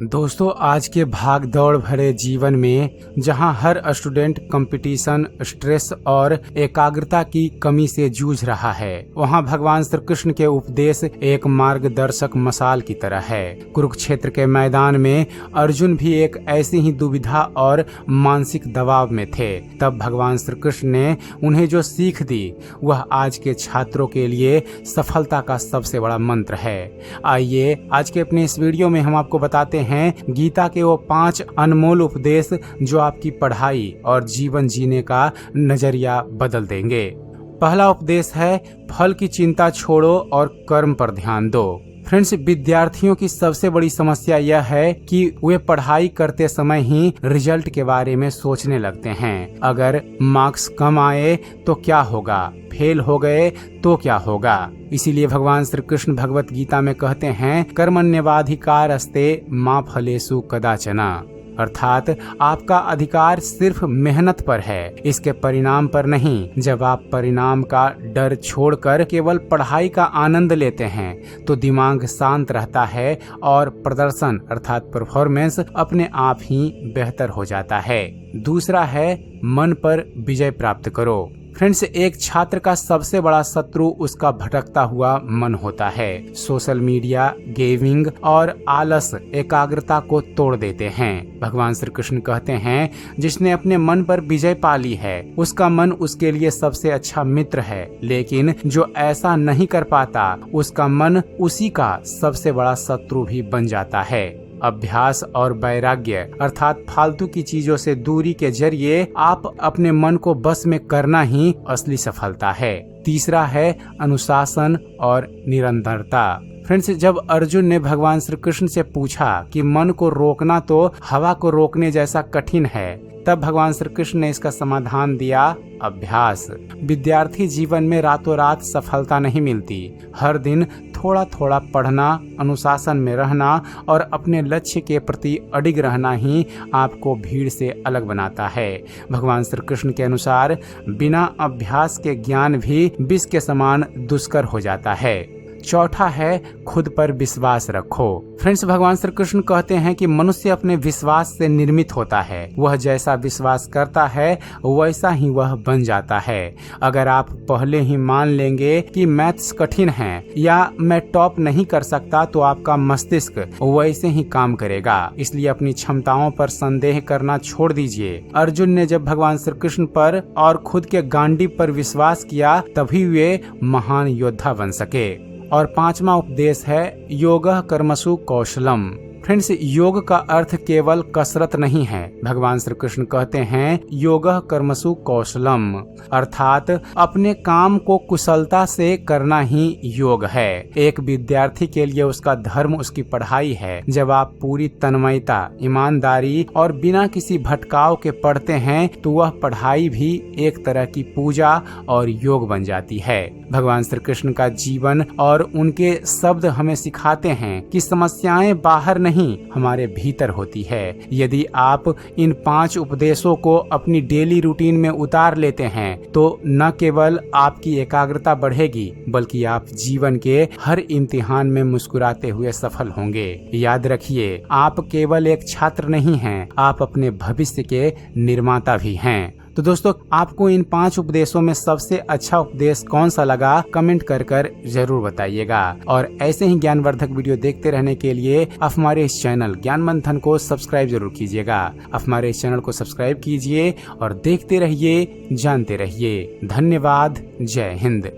दोस्तों, आज के भाग दौड़ भरे जीवन में जहां हर स्टूडेंट कंपटीशन, स्ट्रेस और एकाग्रता की कमी से जूझ रहा है, वहां भगवान श्री कृष्ण के उपदेश एक मार्गदर्शक मसाल की तरह है। कुरुक्षेत्र के मैदान में अर्जुन भी एक ऐसी ही दुविधा और मानसिक दबाव में थे। तब भगवान श्री कृष्ण ने उन्हें जो सीख दी वह आज के छात्रों के लिए सफलता का सबसे बड़ा मंत्र है। आइए आज के अपने इस वीडियो में हम आपको बताते हैं गीता के वो 5 अनमोल उपदेश जो आपकी पढ़ाई और जीवन जीने का नजरिया बदल देंगे। पहला उपदेश है, फल की चिंता छोड़ो और कर्म पर ध्यान दो। फ्रेंड्स, विद्यार्थियों की सबसे बड़ी समस्या यह है कि वे पढ़ाई करते समय ही रिजल्ट के बारे में सोचने लगते हैं। अगर मार्क्स कम आए तो क्या होगा, फेल हो गए तो क्या होगा। इसीलिए भगवान श्री कृष्ण भगवत गीता में कहते हैं, कर्मण्येवाधिकारस्ते मा फलेषु कदाचन, अर्थात आपका अधिकार सिर्फ मेहनत पर है, इसके परिणाम पर नहीं। जब आप परिणाम का डर छोड़कर केवल पढ़ाई का आनंद लेते हैं तो दिमाग शांत रहता है और प्रदर्शन अर्थात परफॉर्मेंस अपने आप ही बेहतर हो जाता है। दूसरा है, मन पर विजय प्राप्त करो। फ्रेंड्स, एक छात्र का सबसे बड़ा शत्रु उसका भटकता हुआ मन होता है। सोशल मीडिया, गेमिंग और आलस एकाग्रता को तोड़ देते हैं। भगवान श्री कृष्ण कहते हैं, जिसने अपने मन पर विजय पा ली है उसका मन उसके लिए सबसे अच्छा मित्र है, लेकिन जो ऐसा नहीं कर पाता उसका मन उसी का सबसे बड़ा शत्रु भी बन जाता है। अभ्यास और वैराग्य अर्थात फालतू की चीजों से दूरी के जरिए आप अपने मन को बस में करना ही असली सफलता है। तीसरा है, अनुशासन और निरंतरता। फ्रेंड्स, जब अर्जुन ने भगवान श्री कृष्ण से पूछा कि मन को रोकना तो हवा को रोकने जैसा कठिन है, तब भगवान श्री कृष्ण ने इसका समाधान दिया, अभ्यास। विद्यार्थी जीवन में रातों रात सफलता नहीं मिलती। हर दिन थोड़ा थोड़ा पढ़ना, अनुशासन में रहना और अपने लक्ष्य के प्रति अडिग रहना ही आपको भीड़ से अलग बनाता है। भगवान श्री कृष्ण के अनुसार बिना अभ्यास के ज्ञान भी विष के समान दुष्कर हो जाता है। चौथा है, खुद पर विश्वास रखो। फ्रेंड्स, भगवान श्री कृष्ण कहते हैं कि मनुष्य अपने विश्वास से निर्मित होता है। वह जैसा विश्वास करता है वैसा ही वह बन जाता है। अगर आप पहले ही मान लेंगे कि मैथ्स कठिन है या मैं टॉप नहीं कर सकता तो आपका मस्तिष्क वैसे ही काम करेगा। इसलिए अपनी क्षमताओं पर संदेह करना छोड़ दीजिए। अर्जुन ने जब भगवान श्री कृष्ण पर और खुद के गांडीव पर विश्वास किया तभी वे महान योद्धा बन सके। और 5वां उपदेश है, योगः कर्मसु कौशलम। फ्रेंड्स, योग का अर्थ केवल कसरत नहीं है। भगवान श्री कृष्ण कहते हैं, योगः कर्मसु कौशलम, अर्थात अपने काम को कुशलता से करना ही योग है। एक विद्यार्थी के लिए उसका धर्म उसकी पढ़ाई है। जब आप पूरी तन्मयता, ईमानदारी और बिना किसी भटकाव के पढ़ते हैं तो वह पढ़ाई भी एक तरह की पूजा और योग बन जाती है। भगवान श्री कृष्ण का जीवन और उनके शब्द हमें सिखाते हैं कि समस्याएं बाहर नहीं हमारे भीतर होती है। यदि आप इन 5 उपदेशों को अपनी डेली रूटीन में उतार लेते हैं तो न केवल आपकी एकाग्रता बढ़ेगी बल्कि आप जीवन के हर इम्तिहान में मुस्कुराते हुए सफल होंगे। याद रखिए, आप केवल एक छात्र नहीं हैं, आप अपने भविष्य के निर्माता भी हैं। तो दोस्तों, आपको इन 5 उपदेशों में सबसे अच्छा उपदेश कौन सा लगा कमेंट कर जरूर बताइएगा। और ऐसे ही ज्ञानवर्धक वीडियो देखते रहने के लिए आप हमारे इस चैनल ज्ञान मंथन को सब्सक्राइब जरूर कीजिएगा। आप हमारे इस चैनल को सब्सक्राइब कीजिए और देखते रहिए, जानते रहिए। धन्यवाद। जय हिंद।